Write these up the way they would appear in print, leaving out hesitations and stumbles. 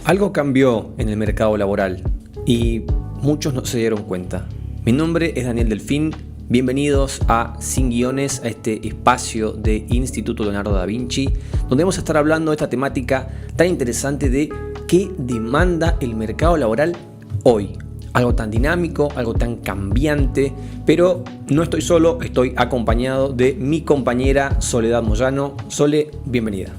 Algo cambió en el mercado laboral y muchos no se dieron cuenta. Mi nombre es Daniel Delfín. Bienvenidos a Sin Guiones, a este espacio de Instituto Leonardo da Vinci, donde vamos a estar hablando de esta temática tan interesante de qué demanda el mercado laboral hoy. Algo tan dinámico, algo tan cambiante, pero no estoy solo, estoy acompañado de mi compañera Soledad Moyano. Sole, bienvenida.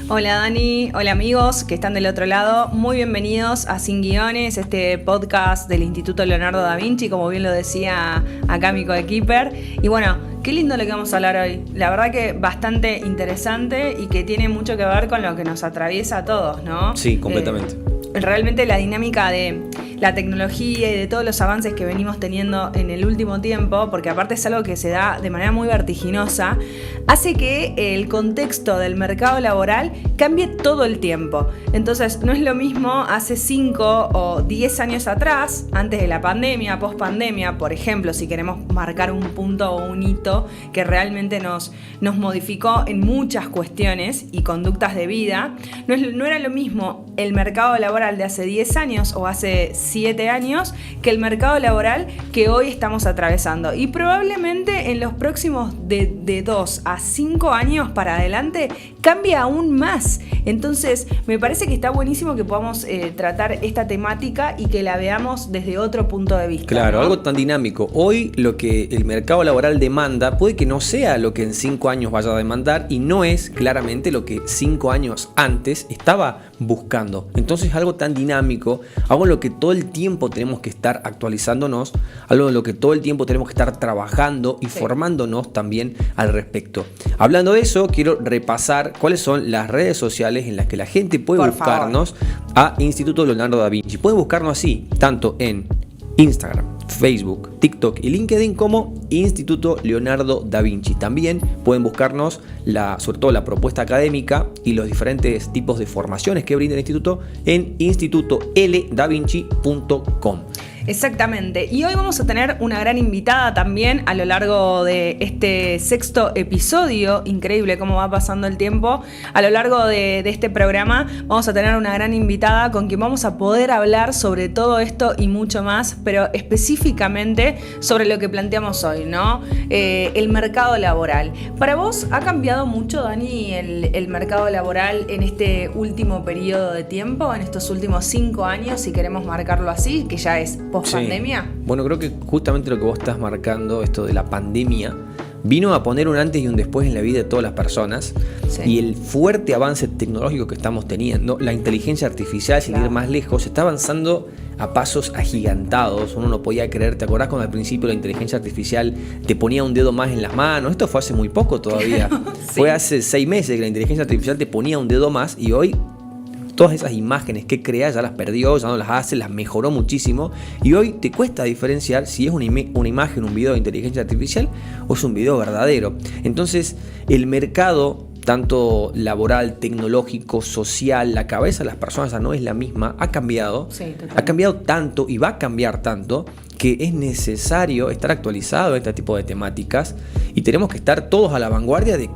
Hola Dani, hola amigos que están del otro lado, muy bienvenidos a Sin Guiones, este podcast del Instituto Leonardo da Vinci, como bien lo decía acá mi coequiper. Y bueno, qué lindo lo que vamos a hablar hoy, la verdad que bastante interesante y que tiene mucho que ver con lo que nos atraviesa a todos, ¿no? Sí, completamente. Realmente la dinámica de la tecnología y de todos los avances que venimos teniendo en el último tiempo, porque aparte es algo que se da de manera muy vertiginosa, hace que el contexto del mercado laboral cambie todo el tiempo. Entonces no es lo mismo hace 5 o 10 años atrás, antes de la pandemia, post pandemia, por ejemplo, si queremos marcar un punto o un hito que realmente nos modificó en muchas cuestiones y conductas de vida. No era lo mismo el mercado laboral de hace 10 años o hace 7 años que el mercado laboral que hoy estamos atravesando. Y probablemente en los próximos de 2 a 5 años para adelante cambia aún más. Entonces me parece que está buenísimo que podamos tratar esta temática y que la veamos desde otro punto de vista. Claro, ¿no? Algo tan dinámico. Hoy lo que el mercado laboral demanda puede que no sea lo que en 5 años vaya a demandar y no es claramente lo que 5 años antes estaba buscando. Entonces algo tan dinámico, algo en lo que todo el tiempo tenemos que estar actualizándonos, algo en lo que todo el tiempo tenemos que estar trabajando y formándonos también al respecto. Hablando de eso, quiero repasar cuáles son las redes sociales en las que la gente puede buscarnos a Instituto Leonardo da Vinci. Pueden buscarnos así, tanto en Instagram, Facebook, TikTok y LinkedIn como Instituto Leonardo da Vinci. También pueden buscarnos sobre todo la propuesta académica y los diferentes tipos de formaciones que brinda el instituto en institutoldavinci.com. Exactamente, y hoy vamos a tener una gran invitada también a lo largo de este 6º episodio. Increíble cómo va pasando el tiempo. A lo largo de este programa vamos a tener una gran invitada con quien vamos a poder hablar sobre todo esto y mucho más, pero específicamente sobre lo que planteamos hoy, ¿no? El mercado laboral. ¿Para vos ha cambiado mucho, Dani, el mercado laboral en este último periodo de tiempo, en estos últimos 5 años, si queremos marcarlo así, que ya es post-pandemia? Sí. Bueno, creo que justamente lo que vos estás marcando, esto de la pandemia, vino a poner un antes y un después en la vida de todas las personas. Sí. Y el fuerte avance tecnológico que estamos teniendo, la inteligencia artificial, sin ir más lejos, está avanzando a pasos agigantados. Uno no podía creer. ¿Te acordás cuando al principio la inteligencia artificial te ponía un dedo más en las manos? Esto fue hace muy poco todavía. Claro, sí. Fue hace 6 meses que la inteligencia artificial te ponía un dedo más y hoy todas esas imágenes que crea ya las perdió, ya no las hace, las mejoró muchísimo y hoy te cuesta diferenciar si es una imagen, un video de inteligencia artificial o es un video verdadero. Entonces el mercado, tanto laboral, tecnológico, social, la cabeza de las personas ya no es la misma, ha cambiado, ha cambiado tanto y va a cambiar tanto que es necesario estar actualizado en este tipo de temáticas y tenemos que estar todos a la vanguardia de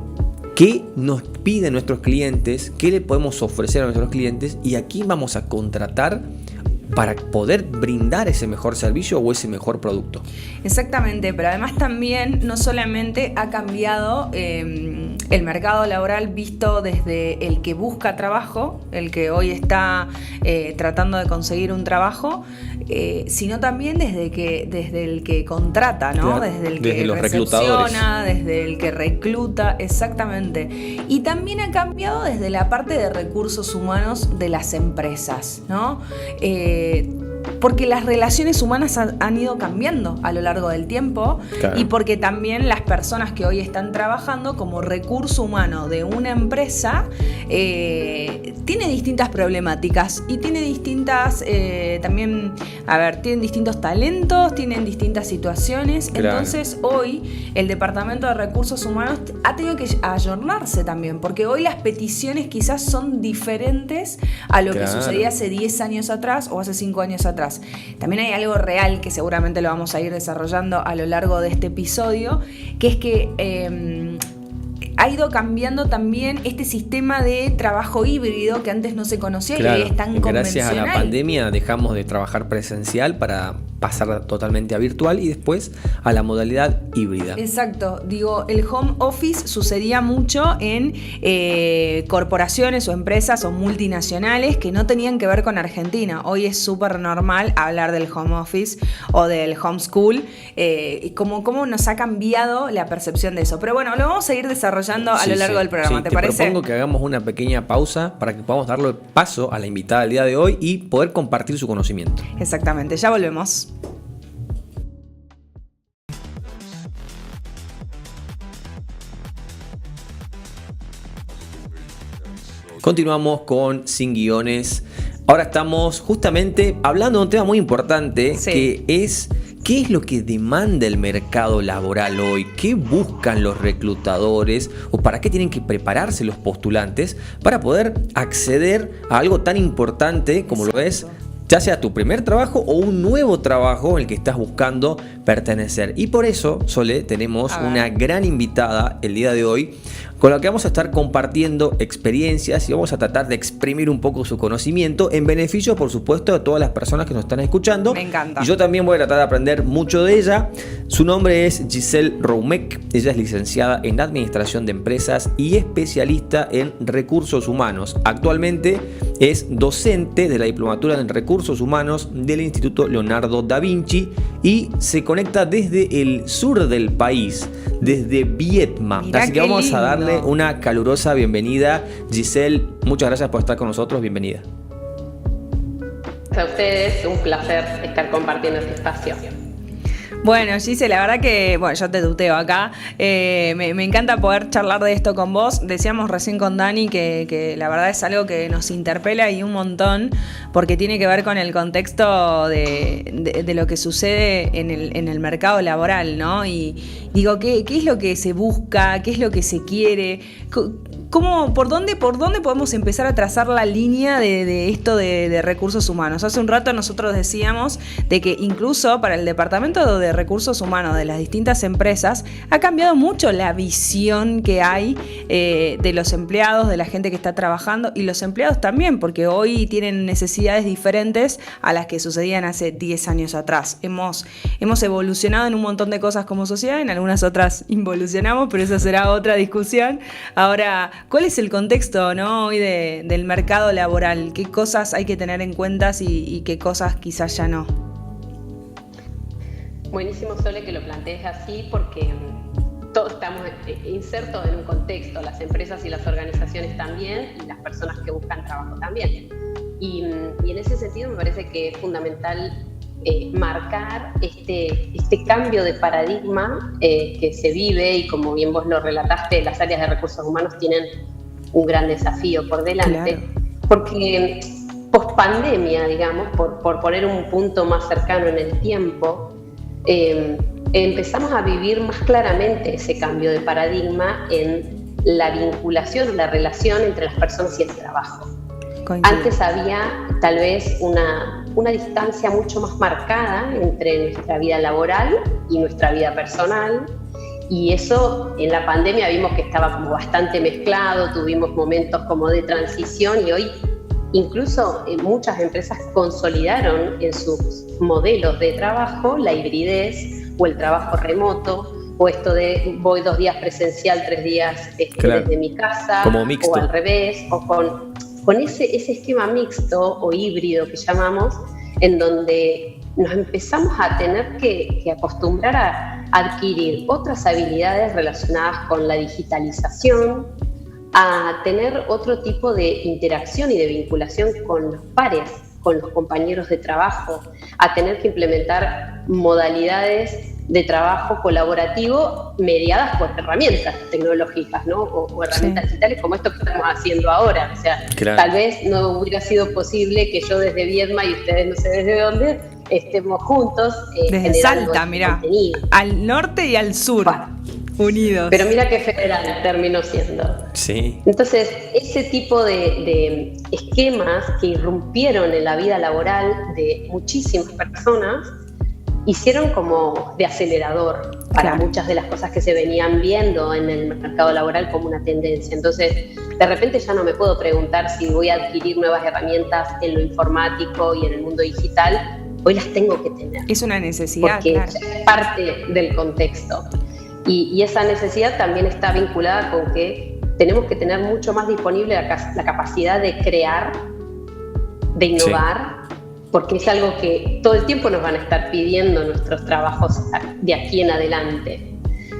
qué nos piden nuestros clientes, qué le podemos ofrecer a nuestros clientes y a quién vamos a contratar para poder brindar ese mejor servicio o ese mejor producto. Exactamente, pero además también no solamente ha cambiado el mercado laboral visto desde el que busca trabajo, el que hoy está tratando de conseguir un trabajo, sino también desde el que contrata, ¿no? Claro, desde el que los recepciona, desde el que recluta, exactamente. Y también ha cambiado desde la parte de recursos humanos de las empresas, ¿no? Porque las relaciones humanas han ido cambiando a lo largo del tiempo. Claro. Y porque también las personas que hoy están trabajando como recurso humano de una empresa tiene distintas problemáticas y tiene distintas tienen distintos talentos, tienen distintas situaciones. Claro. Entonces hoy el Departamento de Recursos Humanos ha tenido que ayornarse también, porque hoy las peticiones quizás son diferentes a lo que sucedía hace 10 años atrás o hace 5 años atrás. También hay algo real que seguramente lo vamos a ir desarrollando a lo largo de este episodio, que es que ha ido cambiando también este sistema de trabajo híbrido que antes no se conocía y hoy es tan gracias convencional. a la pandemia dejamos de trabajar presencial para pasar totalmente a virtual y después a la modalidad híbrida. Exacto, digo, el home office sucedía mucho en corporaciones o empresas o multinacionales que no tenían que ver con Argentina. Hoy es súper normal hablar del home office o del homeschool, y cómo nos ha cambiado la percepción de eso. Pero bueno, lo vamos a ir desarrollando a lo largo del programa, ¿te parece? Te propongo que hagamos una pequeña pausa para que podamos darle paso a la invitada del día de hoy y poder compartir su conocimiento. Exactamente, ya volvemos. Continuamos con Sin Guiones. Ahora estamos justamente hablando de un tema muy importante, que es qué es lo que demanda el mercado laboral hoy, qué buscan los reclutadores o para qué tienen que prepararse los postulantes para poder acceder a algo tan importante como lo es ya sea tu primer trabajo o un nuevo trabajo en el que estás buscando pertenecer. Y por eso, Sole, tenemos una gran invitada el día de hoy, con la que vamos a estar compartiendo experiencias y vamos a tratar de exprimir un poco su conocimiento en beneficio, por supuesto, de todas las personas que nos están escuchando. Me encanta. Y yo también voy a tratar de aprender mucho de ella. Su nombre es Giselle Roumek. Ella es licenciada en Administración de Empresas y especialista en Recursos Humanos. Actualmente es docente de la Diplomatura en Recursos Humanos del Instituto Leonardo da Vinci y se conecta desde el sur del país, desde Vietnam. Mirá, así que qué vamos lindo. a darle una calurosa bienvenida. Giselle, muchas gracias por estar con nosotros. Bienvenida. A ustedes, un placer estar compartiendo este espacio. Bueno, Gise, la verdad que, bueno, yo te tuteo acá, me encanta poder charlar de esto con vos. Decíamos recién con Dani que la verdad es algo que nos interpela y un montón, porque tiene que ver con el contexto de lo que sucede en el mercado laboral, ¿no? Y digo, ¿qué es lo que se busca? ¿Qué es lo que se quiere? ¿Por dónde podemos empezar a trazar la línea de esto de recursos humanos? Hace un rato nosotros decíamos de que incluso para el departamento de recursos humanos de las distintas empresas ha cambiado mucho la visión que hay de los empleados, de la gente que está trabajando y los empleados también, porque hoy tienen necesidades diferentes a las que sucedían hace 10 años atrás. Hemos evolucionado en un montón de cosas como sociedad, en algunas otras involucionamos, pero esa será otra discusión. Ahora, ¿cuál es el contexto, ¿no? hoy del mercado laboral? ¿Qué cosas hay que tener en cuenta y qué cosas quizás ya no? Buenísimo, Sole, que lo plantees así porque todos estamos insertos en un contexto, las empresas y las organizaciones también, y las personas que buscan trabajo también. Y en ese sentido me parece que es fundamental marcar este cambio de paradigma que se vive, y como bien vos lo relataste, las áreas de recursos humanos tienen un gran desafío por delante, claro. Porque pospandemia, digamos, por poner un punto más cercano en el tiempo, empezamos a vivir más claramente ese cambio de paradigma en la vinculación, la relación entre las personas y el trabajo. Coincido. Antes había tal vez una distancia mucho más marcada entre nuestra vida laboral y nuestra vida personal, y eso en la pandemia vimos que estaba como bastante mezclado, tuvimos momentos como de transición, y hoy incluso muchas empresas consolidaron en sus modelos de trabajo la hibridez o el trabajo remoto, o esto de voy 2 días presencial, 3 días claro. Desde mi casa, como mixto. O al revés, o con ese esquema mixto o híbrido que llamamos, en donde nos empezamos a tener que acostumbrar a adquirir otras habilidades relacionadas con la digitalización, a tener otro tipo de interacción y de vinculación con los pares, con los compañeros de trabajo, a tener que implementar modalidades de trabajo colaborativo mediadas por herramientas tecnológicas, ¿no? O herramientas digitales como esto que estamos haciendo ahora. O sea, claro. Tal vez no hubiera sido posible que yo desde Viedma y ustedes no sé desde dónde estemos juntos. Desde Salta, mirá, al norte y al sur. Unidos. Pero mira qué federal terminó siendo. Sí. Entonces, ese tipo de esquemas que irrumpieron en la vida laboral de muchísimas personas hicieron como de acelerador. para muchas de las cosas que se venían viendo en el mercado laboral como una tendencia. Entonces, de repente ya no me puedo preguntar si voy a adquirir nuevas herramientas en lo informático y en el mundo digital. Hoy las tengo que tener. Es una necesidad, porque claro. es parte del contexto. Y esa necesidad también está vinculada con que tenemos que tener mucho más disponible la capacidad de crear, de innovar, porque es algo que todo el tiempo nos van a estar pidiendo nuestros trabajos de aquí en adelante.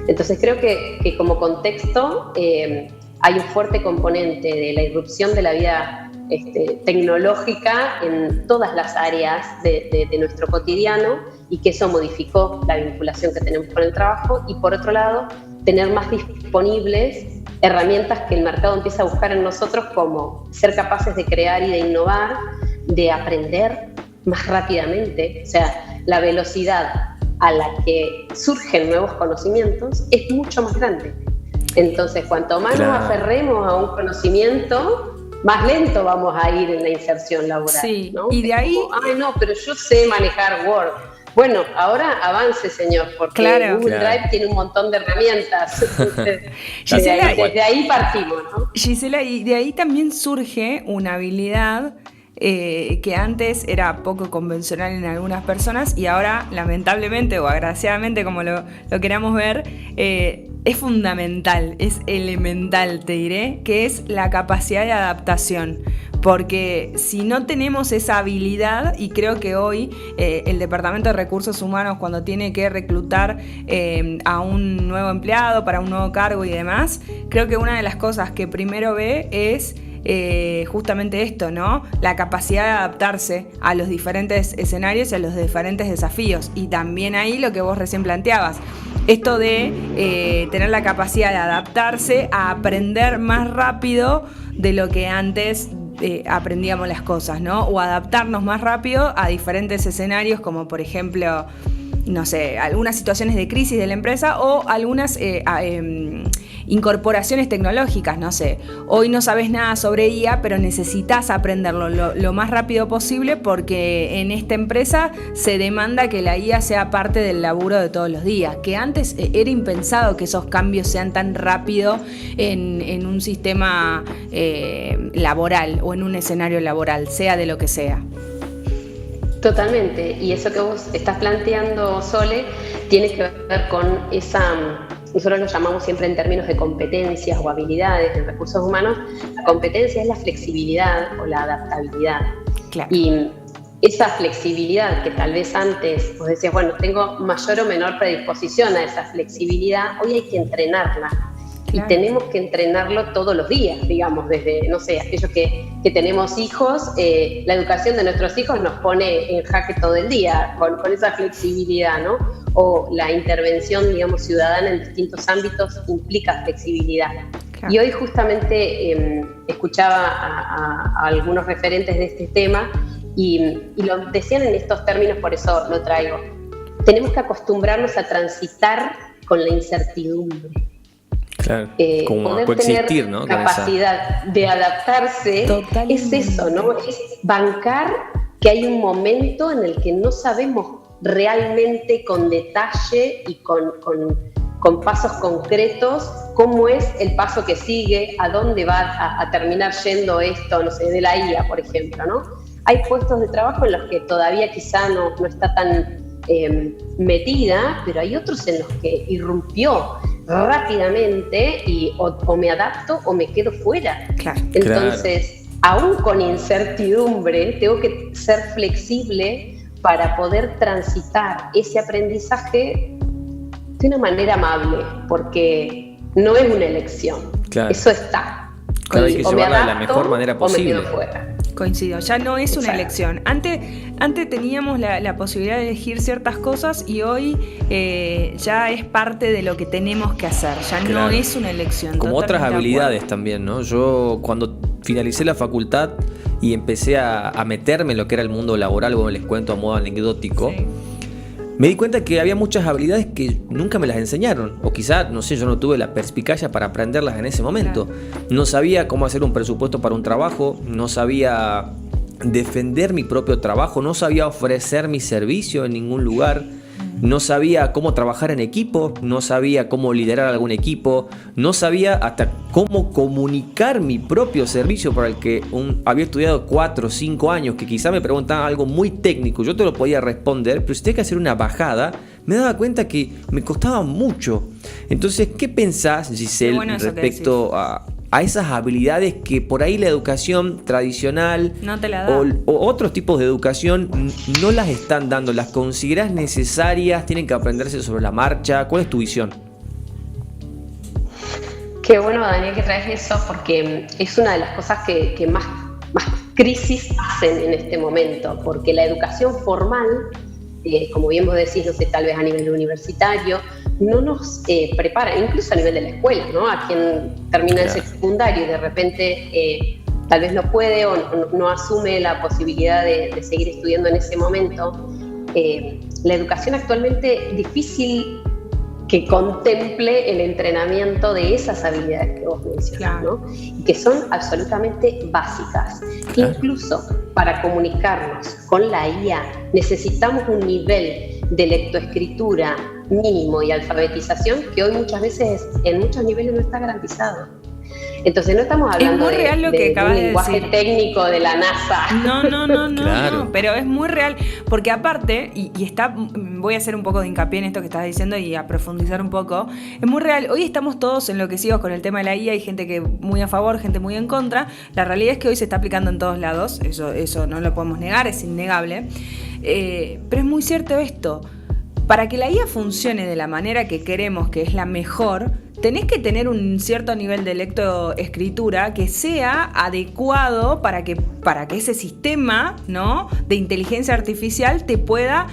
Entonces creo que como contexto hay un fuerte componente de la irrupción de la vida tecnológica en todas las áreas de nuestro cotidiano, y que eso modificó la vinculación que tenemos con el trabajo, y por otro lado tener más disponibles herramientas que el mercado empieza a buscar en nosotros, como ser capaces de crear y de innovar, de aprender más rápidamente. O sea, la velocidad a la que surgen nuevos conocimientos es mucho más grande. Entonces, cuanto más nos aferremos a un conocimiento, más lento vamos a ir en la inserción laboral. Sí, ¿no? y de ahí... Ay, no, pero yo sé manejar Word. Bueno, ahora avance, señor, porque Google Drive tiene un montón de herramientas. Gisela, desde ahí partimos, ¿no? Gisela, y de ahí también surge una habilidad que antes era poco convencional en algunas personas, y ahora, lamentablemente o agraciadamente, como lo queramos ver, es fundamental, es elemental, te diré, que es la capacidad de adaptación. Porque si no tenemos esa habilidad, y creo que hoy el Departamento de Recursos Humanos, cuando tiene que reclutar a un nuevo empleado para un nuevo cargo y demás, creo que una de las cosas que primero ve es justamente esto, ¿no? La capacidad de adaptarse a los diferentes escenarios y a los diferentes desafíos. Y también ahí lo que vos recién planteabas, esto de tener la capacidad de adaptarse a aprender más rápido de lo que antes aprendíamos las cosas, ¿no? O adaptarnos más rápido a diferentes escenarios, como por ejemplo, no sé, algunas situaciones de crisis de la empresa o algunas incorporaciones tecnológicas, no sé. Hoy no sabes nada sobre IA, pero necesitas aprenderlo lo más rápido posible, porque en esta empresa se demanda que la IA sea parte del laburo de todos los días, que antes era impensado que esos cambios sean tan rápido en un sistema laboral o en un escenario laboral, sea de lo que sea. Totalmente, y eso que vos estás planteando, Sole, tiene que ver con nosotros lo llamamos siempre en términos de competencias o habilidades en recursos humanos. La competencia es la flexibilidad o la adaptabilidad. Claro. Y esa flexibilidad que tal vez antes vos decías, bueno, tengo mayor o menor predisposición a esa flexibilidad, hoy hay que entrenarla. Claro. Y tenemos que entrenarlo todos los días, digamos, desde, no sé, aquellos que tenemos hijos, la educación de nuestros hijos nos pone en jaque todo el día con esa flexibilidad, ¿no? O la intervención, digamos, ciudadana en distintos ámbitos implica flexibilidad. Claro. Y hoy justamente escuchaba a algunos referentes de este tema y lo decían en estos términos, por eso lo traigo. Tenemos que acostumbrarnos a transitar con la incertidumbre. Claro, como coexistir, ¿no? Capacidad de adaptarse. Totalmente. Es eso, ¿no? Es bancar que hay un momento en el que no sabemos realmente con detalle y con pasos concretos cómo es el paso que sigue, a dónde va a terminar yendo esto, no sé, de la IA, por ejemplo, ¿no? Hay puestos de trabajo en los que todavía quizá no está tan metida, pero hay otros en los que irrumpió rápidamente y o me adapto o me quedo fuera. Claro. Entonces, aún con incertidumbre, tengo que ser flexible para poder transitar ese aprendizaje de una manera amable, porque no es una elección. Claro. Eso está. Claro, hay que llevarla de la mejor manera posible. O me quedo fuera. Coincido, ya no es una elección. Antes teníamos la posibilidad de elegir ciertas cosas, y hoy ya es parte de lo que tenemos que hacer. Ya no es una elección. Como otras habilidades también, ¿no? Yo cuando finalicé la facultad y empecé a meterme en lo que era el mundo laboral, como les cuento a modo anecdótico, me di cuenta que había muchas habilidades que nunca me las enseñaron, o quizás, no sé, yo no tuve la perspicacia para aprenderlas en ese momento. No sabía cómo hacer un presupuesto para un trabajo, no sabía defender mi propio trabajo, no sabía ofrecer mi servicio en ningún lugar. no sabía cómo trabajar en equipo, no sabía cómo liderar algún equipo, no sabía hasta cómo comunicar mi propio servicio para el que había estudiado 4 o 5 años, que quizá me preguntaban algo muy técnico, yo te lo podía responder, pero si tenía que hacer una bajada, me daba cuenta que me costaba mucho. Entonces, ¿qué pensás, Giselle, respecto a esas habilidades que por ahí la educación tradicional no te la da, o otros tipos de educación no las están dando? ¿Las considerás necesarias? ¿Tienen que aprenderse sobre la marcha? ¿Cuál es tu visión? Qué bueno, Daniel, que traes eso, porque es una de las cosas que más crisis hacen en este momento, porque la educación formal, como bien vos decís, no sé, tal vez a nivel universitario, no nos prepara, incluso a nivel de la escuela, ¿no? A quien termina el secundario y de repente tal vez no puede o no asume la posibilidad de seguir estudiando en ese momento. La educación actualmente es difícil que contemple el entrenamiento de esas habilidades que vos mencionás, ¿no? Y que son absolutamente básicas. Claro. Incluso para comunicarnos con la IA necesitamos un nivel de lectoescritura mínimo y alfabetización que hoy muchas veces en muchos niveles no está garantizado. Entonces no estamos hablando de un lenguaje técnico de la NASA. No, pero es muy real, porque aparte, voy a hacer un poco de hincapié en esto que estás diciendo y a profundizar un poco, es muy real. Hoy estamos todos enloquecidos con el tema de la IA, hay gente que muy a favor, gente muy en contra. La realidad es que hoy se está aplicando en todos lados, eso no lo podemos negar, es innegable. Pero es muy cierto esto. Para que la IA funcione de la manera que queremos, que es la mejor, tenés que tener un cierto nivel de lectoescritura que sea adecuado para que ese sistema, ¿no?, de inteligencia artificial te pueda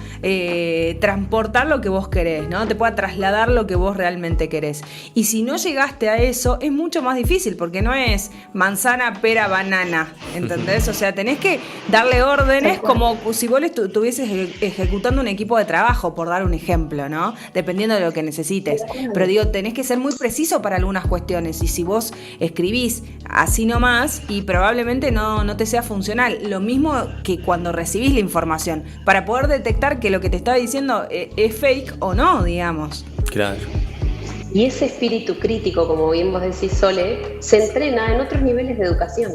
transportar lo que vos querés, ¿no? Te pueda trasladar lo que vos realmente querés. Y si no llegaste a eso, es mucho más difícil, porque no es manzana, pera, banana, ¿entendés? O sea, tenés que darle órdenes como si vos estuvieses ejecutando un equipo de trabajo, por dar un ejemplo, ¿no? Dependiendo de lo que necesites. Pero digo, tenés que ser muy preciso para algunas cuestiones, y si vos escribís así nomás, y probablemente no te sea funcional. Lo mismo que cuando recibís la información, para poder detectar que lo que te está diciendo es fake o no, digamos. Claro. Y ese espíritu crítico, como bien vos decís, Sole, se entrena en otros niveles de educación.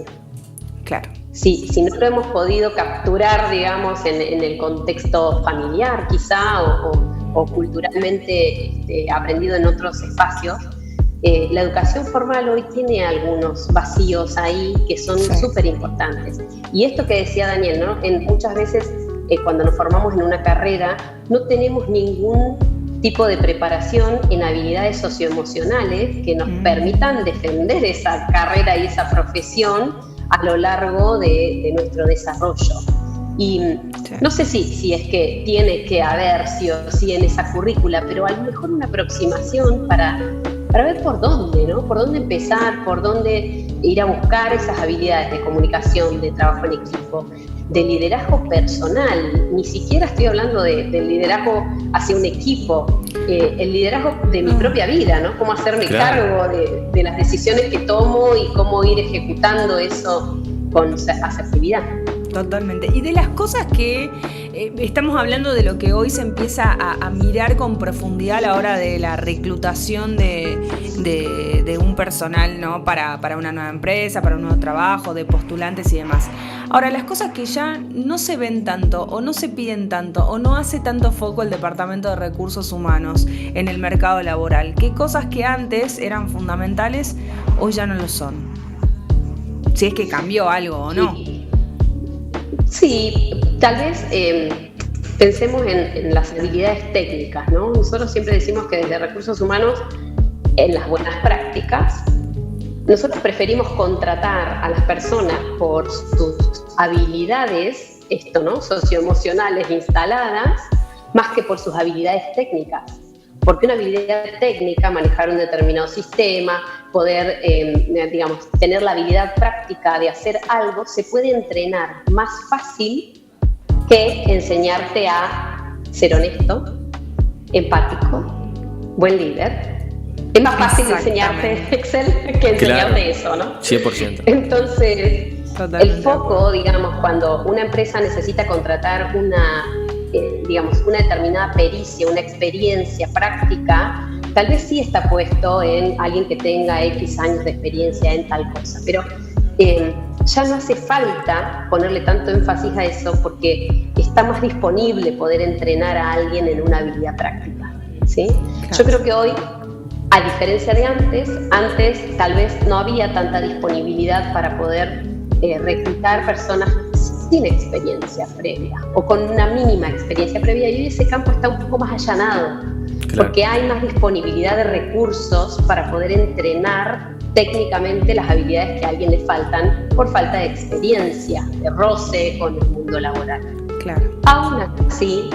Claro. Si no lo hemos podido capturar, digamos, en el contexto familiar quizá, o culturalmente aprendido en otros espacios, la educación formal hoy tiene algunos vacíos ahí que son súper importantes. Y esto que decía Daniel, ¿no? Muchas veces cuando nos formamos en una carrera no tenemos ningún tipo de preparación en habilidades socioemocionales que nos permitan defender esa carrera y esa profesión a lo largo de nuestro desarrollo. Y no sé si es que tiene que haber sí o sí en esa currícula, pero a lo mejor una aproximación para ver por dónde, ¿no? Por dónde empezar, por dónde ir a buscar esas habilidades de comunicación, de trabajo en equipo, de liderazgo personal. Ni siquiera estoy hablando del liderazgo hacia un equipo, el liderazgo de mi propia vida, ¿no? Cómo hacerme cargo de las decisiones que tomo y cómo ir ejecutando eso con asertividad. Totalmente. Y de las cosas que estamos hablando, de lo que hoy se empieza a mirar con profundidad a la hora de la reclutación de un personal, ¿no?, para una nueva empresa, para un nuevo trabajo, de postulantes y demás. Ahora, las cosas que ya no se ven tanto, o no se piden tanto, o no hace tanto foco el Departamento de Recursos Humanos en el mercado laboral. ¿Qué cosas que antes eran fundamentales hoy ya no lo son? Si es que cambió algo o no. Sí, tal vez pensemos en las habilidades técnicas, ¿no? Nosotros siempre decimos que desde Recursos Humanos, en las buenas prácticas, nosotros preferimos contratar a las personas por sus habilidades, ¿no?, socioemocionales instaladas, más que por sus habilidades técnicas. Porque una habilidad técnica, manejar un determinado sistema, poder, tener la habilidad práctica de hacer algo, se puede entrenar más fácil que enseñarte a ser honesto, empático, buen líder. Es más fácil enseñarte Excel que enseñarte eso, ¿no? 100%. Entonces, el foco, digamos, cuando una empresa necesita contratar una digamos, una determinada pericia, una experiencia práctica, tal vez sí está puesto en alguien que tenga X años de experiencia en tal cosa, pero ya no hace falta ponerle tanto énfasis a eso porque está más disponible poder entrenar a alguien en una habilidad práctica, ¿sí? Claro. Yo creo que hoy, a diferencia de antes tal vez no había tanta disponibilidad para poder reclutar personas sin experiencia previa o con una mínima experiencia previa, y hoy ese campo está un poco más allanado, claro, porque hay más disponibilidad de recursos para poder entrenar técnicamente las habilidades que a alguien le faltan por falta de experiencia, de roce con el mundo laboral. Claro. Aún así,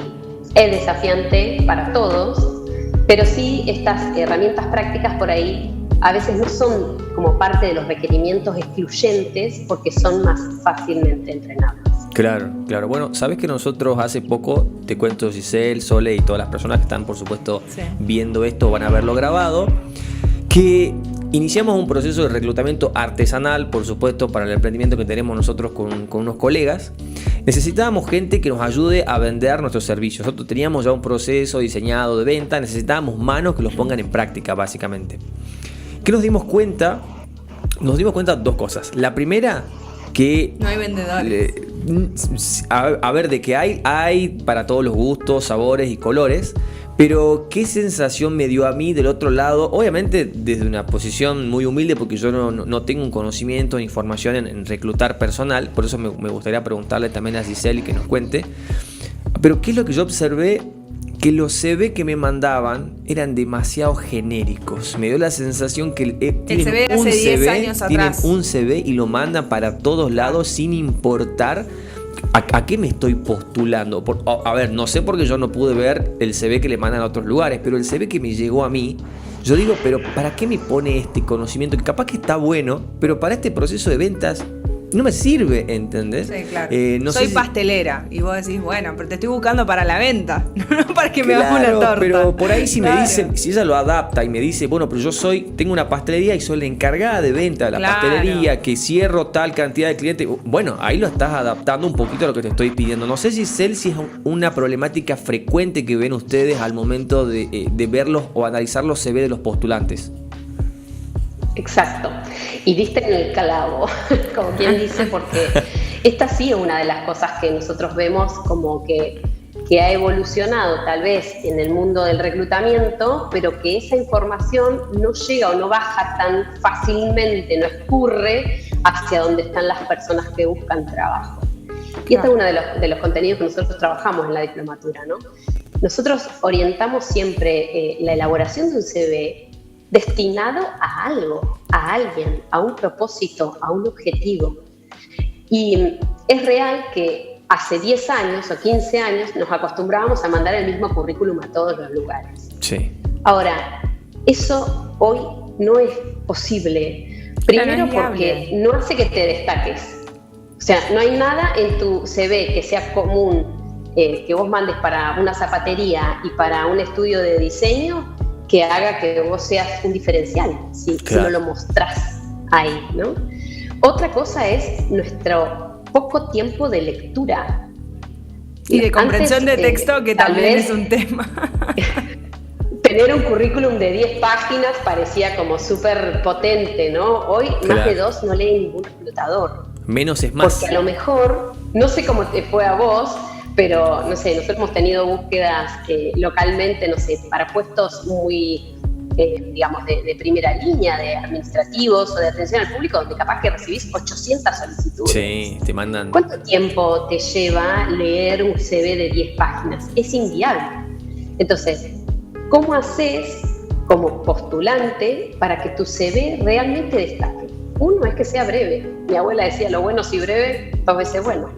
es desafiante para todos, pero sí estas herramientas prácticas por ahí a veces no son como parte de los requerimientos excluyentes porque son más fácilmente entrenables. Claro, claro. Bueno, sabes que nosotros hace poco, te cuento, Giselle, Sole y todas las personas que están, por supuesto, viendo esto van a verlo grabado, que iniciamos un proceso de reclutamiento artesanal, por supuesto, para el emprendimiento que tenemos nosotros con unos colegas. Necesitábamos gente que nos ayude a vender nuestros servicios. Nosotros teníamos ya un proceso diseñado de venta, necesitábamos manos que los pongan en práctica, básicamente. ¿Qué nos dimos cuenta? Nos dimos cuenta de dos cosas. La primera, que no hay vendedores. A ver, de que hay para todos los gustos, sabores y colores, pero qué sensación me dio a mí del otro lado, obviamente desde una posición muy humilde, porque yo no tengo un conocimiento ni información en reclutar personal, por eso me gustaría preguntarle también a Giselle y que nos cuente, pero qué es lo que yo observé, que los CV que me mandaban eran demasiado genéricos. Me dio la sensación que el CV hace 10 años atrás. Tienen un CV y lo mandan para todos lados sin importar a qué me estoy postulando. A ver, no sé porque yo no pude ver el CV que le mandan a otros lugares, pero el CV que me llegó a mí, yo digo, pero ¿para qué me pone este conocimiento? Que capaz que está bueno, pero para este proceso de ventas no me sirve, ¿entendés? Sí, claro. Soy pastelera y vos decís, bueno, pero te estoy buscando para la venta, no para que me hagas una torta. Pero por ahí si me dicen, si ella lo adapta y me dice, bueno, pero tengo una pastelería y soy la encargada de venta de la pastelería, que cierro tal cantidad de clientes, bueno, ahí lo estás adaptando un poquito a lo que te estoy pidiendo. No sé, Giselle, si es una problemática frecuente que ven ustedes al momento de verlos o analizar los CV de los postulantes. Exacto, y diste en el clavo, como quien dice, porque esta sí es una de las cosas que nosotros vemos como que ha evolucionado tal vez en el mundo del reclutamiento, pero que esa información no llega o no baja tan fácilmente, no escurre hacia donde están las personas que buscan trabajo. Y este es uno de los contenidos que nosotros trabajamos en la diplomatura, ¿no? Nosotros orientamos siempre la elaboración de un CV destinado a algo, a alguien, a un propósito, a un objetivo. Y es real que hace 10 años o 15 años nos acostumbrábamos a mandar el mismo currículum a todos los lugares. Sí. Ahora, eso hoy no es posible. Primero porque no hace que te destaques. O sea, no hay nada en tu CV que sea común, que vos mandes para una zapatería y para un estudio de diseño, que haga que vos seas un diferencial, si no lo mostrás ahí, ¿no? Otra cosa es nuestro poco tiempo de lectura. Y de comprensión de texto, que también es un tema. Tener un currículum de 10 páginas parecía como súper potente, ¿no? Hoy más de 2 no lee ningún reclutador. Menos es más. Porque a lo mejor, no sé cómo te fue a vos, pero no sé, nosotros hemos tenido búsquedas localmente, no sé, para puestos muy, digamos, de primera línea, de administrativos o de atención al público, donde capaz que recibís 800 solicitudes. Sí, te mandan. ¿Cuánto tiempo te lleva leer un CV de 10 páginas? Es inviable. Entonces, ¿cómo haces como postulante para que tu CV realmente destaque? Uno es que sea breve. Mi abuela decía, lo bueno si breve, 2 veces bueno.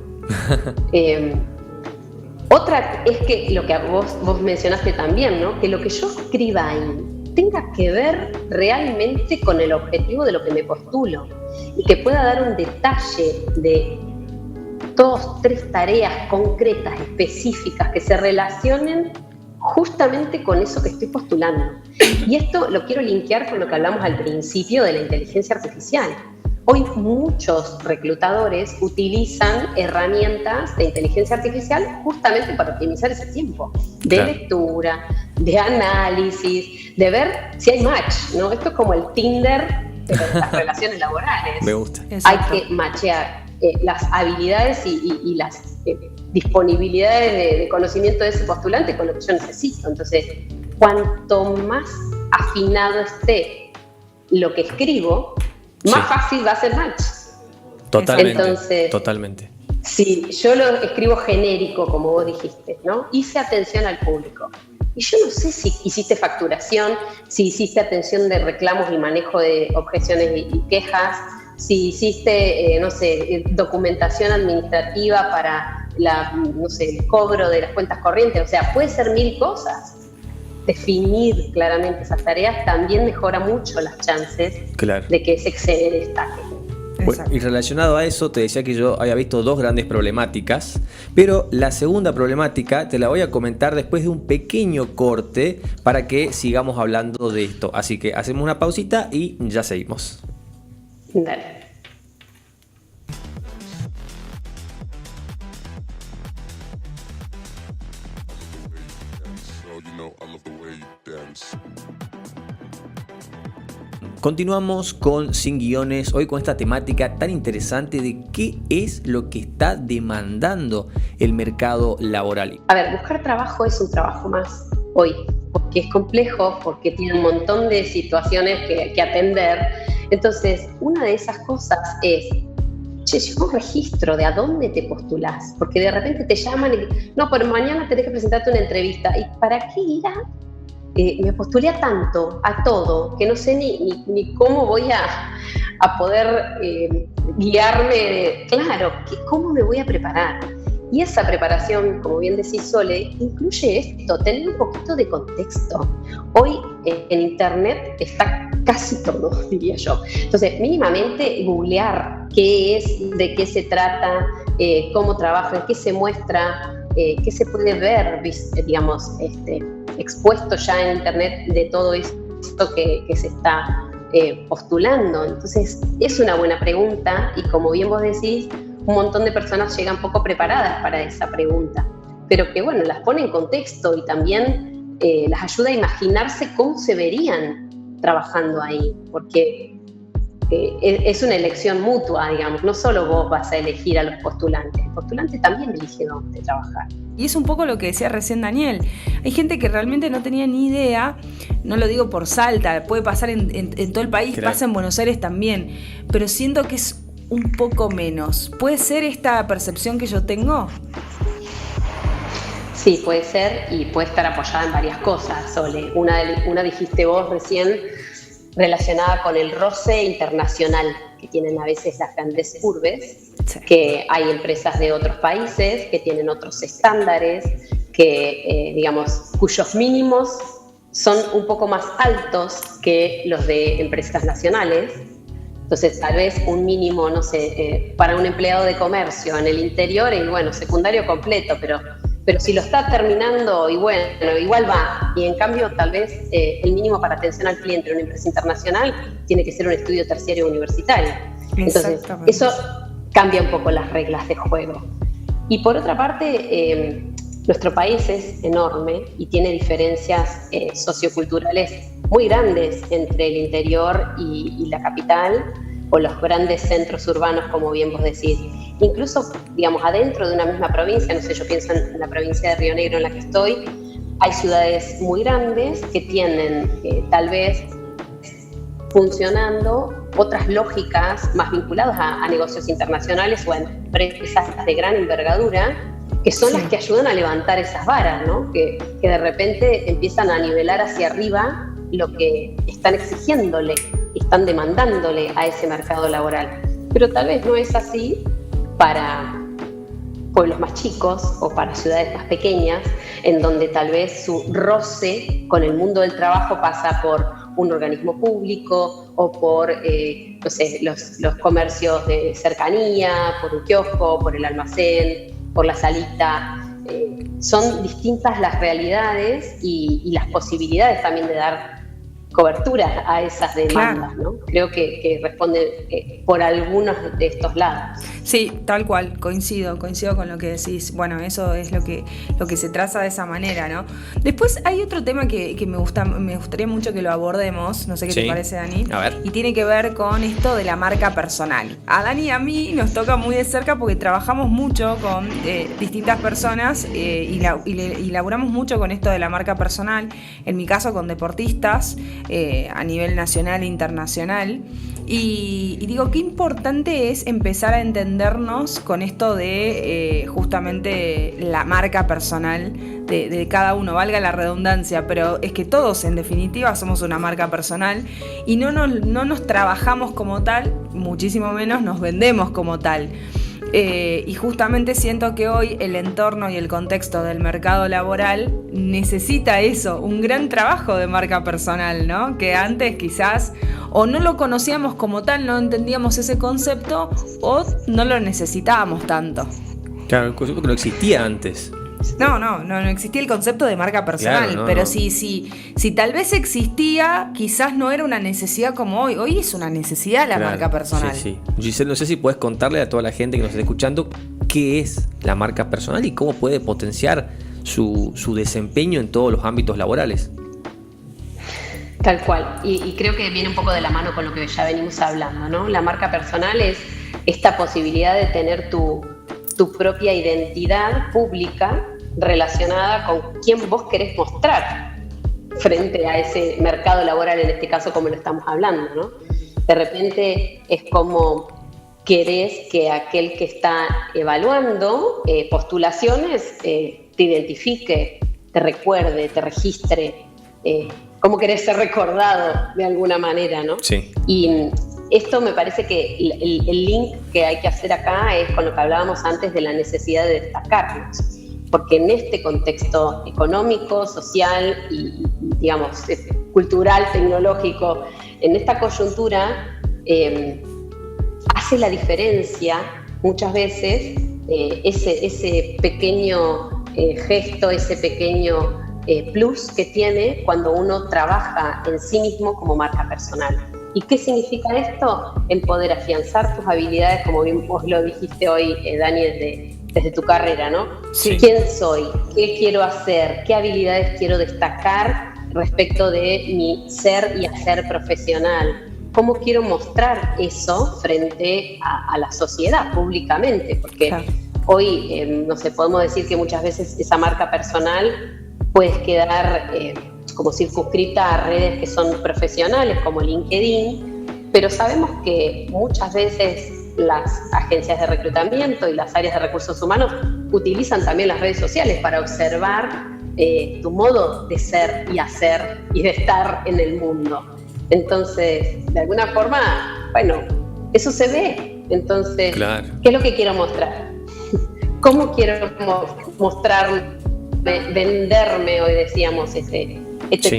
Otra es que lo que vos mencionaste también, ¿no? Que lo que yo escriba ahí tenga que ver realmente con el objetivo de lo que me postulo y que pueda dar un detalle de 2, 3 tareas concretas, específicas, que se relacionen justamente con eso que estoy postulando. Y esto lo quiero linkear con lo que hablamos al principio de la inteligencia artificial, Hoy muchos reclutadores utilizan herramientas de inteligencia artificial justamente para optimizar ese tiempo de lectura, de análisis, de ver si hay match, ¿no? Esto es como el Tinder de las relaciones laborales. Me gusta. Exacto. Hay que matchear las habilidades y las disponibilidades de conocimiento de ese postulante con lo que yo necesito. Entonces, cuanto más afinado esté lo que escribo, más fácil va a ser match. Totalmente. Entonces, totalmente. Si yo lo escribo genérico, como vos dijiste, ¿no? Hice atención al público. Y yo no sé si hiciste facturación, si hiciste atención de reclamos y manejo de objeciones y quejas, si hiciste, documentación administrativa para el cobro de las cuentas corrientes. O sea, puede ser 1000 cosas. Definir claramente esas tareas también mejora mucho las chances de que ese Excel destaque. Bueno, y relacionado a eso, te decía que yo había visto 2 grandes problemáticas, pero la segunda problemática te la voy a comentar después de un pequeño corte para que sigamos hablando de esto. Así que hacemos una pausita y ya seguimos. Dale. Continuamos con Sin Guiones, hoy con esta temática tan interesante de qué es lo que está demandando el mercado laboral. A ver, buscar trabajo es un trabajo más hoy, porque es complejo, porque tiene un montón de situaciones que atender. Entonces, una de esas cosas es, lleva un registro de a dónde te postulás, porque de repente te llaman y, no, pero mañana tenés que presentarte una entrevista. ¿Y para qué ir a...? Me postulé a tanto, a todo, que no sé ni cómo voy a poder guiarme. Claro, ¿cómo me voy a preparar? Y esa preparación, como bien decís, Sole, incluye esto, tener un poquito de contexto. Hoy en Internet está casi todo, diría yo. Entonces, mínimamente googlear qué es, de qué se trata, cómo trabaja, qué se muestra, qué se puede ver, digamos, expuesto ya en Internet de todo esto que se está postulando. Entonces, es una buena pregunta y, como bien vos decís, un montón de personas llegan poco preparadas para esa pregunta, pero que, bueno, las pone en contexto y también las ayuda a imaginarse cómo se verían trabajando ahí, porque es una elección mutua, digamos, no solo vos vas a elegir a los postulantes, el postulante también elige dónde trabajar. Y es un poco lo que decía recién Daniel. Hay gente que realmente no tenía ni idea, no lo digo por Salta, puede pasar en todo el país, claro. Pasa en Buenos Aires también, pero siento que es un poco menos. ¿Puede ser esta percepción que yo tengo? Sí, puede ser y puede estar apoyada en varias cosas, Sole. Una dijiste vos recién, relacionada con el roce internacional que tienen a veces las grandes urbes, sí. Que hay empresas de otros países que tienen otros estándares, que cuyos mínimos son un poco más altos que los de empresas nacionales. Entonces, tal vez un mínimo, para un empleado de comercio en el interior, y bueno, secundario completo, pero si lo está terminando, y bueno, igual va. Y en cambio, tal vez el mínimo para atención al cliente en una empresa internacional tiene que ser un estudio terciario universitario. Entonces, eso cambia un poco las reglas de juego. Y por otra parte, nuestro país es enorme y tiene diferencias socioculturales muy grandes entre el interior y la capital, o los grandes centros urbanos, como bien vos decís. Incluso, adentro de una misma provincia, yo pienso en la provincia de Río Negro en la que estoy, hay ciudades muy grandes que tienen tal vez funcionando otras lógicas más vinculadas a negocios internacionales o a empresas de gran envergadura, que son las que ayudan a levantar esas varas, ¿no? Que de repente empiezan a nivelar hacia arriba lo que están exigiéndole, están demandándole a ese mercado laboral. Pero tal vez no es así para pueblos más chicos o para ciudades más pequeñas, en donde tal vez su roce con el mundo del trabajo pasa por un organismo público o por los comercios de cercanía, por un kiosco, por el almacén, por la salita. Son distintas las realidades y las posibilidades también de dar cobertura a esas demandas, ¿no? Creo que responde por algunos de estos lados. Sí, tal cual, coincido con lo que decís. Bueno, eso es lo que se traza de esa manera, ¿no? Después hay otro tema que me gustaría mucho que lo abordemos, no sé qué te parece, Dani. A ver. Y tiene que ver con esto de la marca personal. A Dani y a mí nos toca muy de cerca porque trabajamos mucho con distintas personas y laburamos mucho con esto de la marca personal. En mi caso con deportistas a nivel nacional e internacional. Y digo, qué importante es empezar a entendernos con esto de justamente la marca personal de cada uno, valga la redundancia, pero es que todos en definitiva somos una marca personal y no nos trabajamos como tal, muchísimo menos nos vendemos como tal. Y justamente siento que hoy el entorno y el contexto del mercado laboral necesita eso, un gran trabajo de marca personal, ¿no? Que antes quizás o no lo conocíamos como tal, no entendíamos ese concepto o no lo necesitábamos tanto. Claro, el concepto que no existía antes. No existía el concepto de marca personal, claro, pero si tal vez existía, quizás no era una necesidad como hoy. Hoy es una necesidad la marca personal. Sí. Giselle, no sé si puedes contarle a toda la gente que nos está escuchando qué es la marca personal y cómo puede potenciar su desempeño en todos los ámbitos laborales. Tal cual, y creo que viene un poco de la mano con lo que ya venimos hablando, ¿no? La marca personal es esta posibilidad de tener tu propia identidad pública relacionada con quién vos querés mostrar frente a ese mercado laboral, en este caso como lo estamos hablando, ¿no? De repente es como querés que aquel que está evaluando postulaciones te identifique, te recuerde, te registre, cómo querés ser recordado de alguna manera, ¿no? Sí. Y esto me parece que el link que hay que hacer acá es con lo que hablábamos antes de la necesidad de destacarnos, porque en este contexto económico, social y digamos, cultural, tecnológico, en esta coyuntura hace la diferencia muchas veces ese pequeño gesto, ese pequeño plus que tiene cuando uno trabaja en sí mismo como marca personal. ¿Y qué significa esto? El poder afianzar tus habilidades, como bien vos lo dijiste hoy, Dani, desde tu carrera, ¿no? Sí. ¿Quién soy? ¿Qué quiero hacer? ¿Qué habilidades quiero destacar respecto de mi ser y hacer profesional? ¿Cómo quiero mostrar eso frente a la sociedad públicamente? Porque hoy, no sé, podemos decir que muchas veces esa marca personal puede quedar como circunscrita a redes que son profesionales como LinkedIn, pero sabemos que muchas veces las agencias de reclutamiento y las áreas de recursos humanos utilizan también las redes sociales para observar tu modo de ser y hacer y de estar en el mundo. Entonces, de alguna forma, bueno, eso se ve. Entonces, claro. ¿Qué es lo que quiero mostrar? ¿Cómo quiero mostrar, venderme? Hoy decíamos este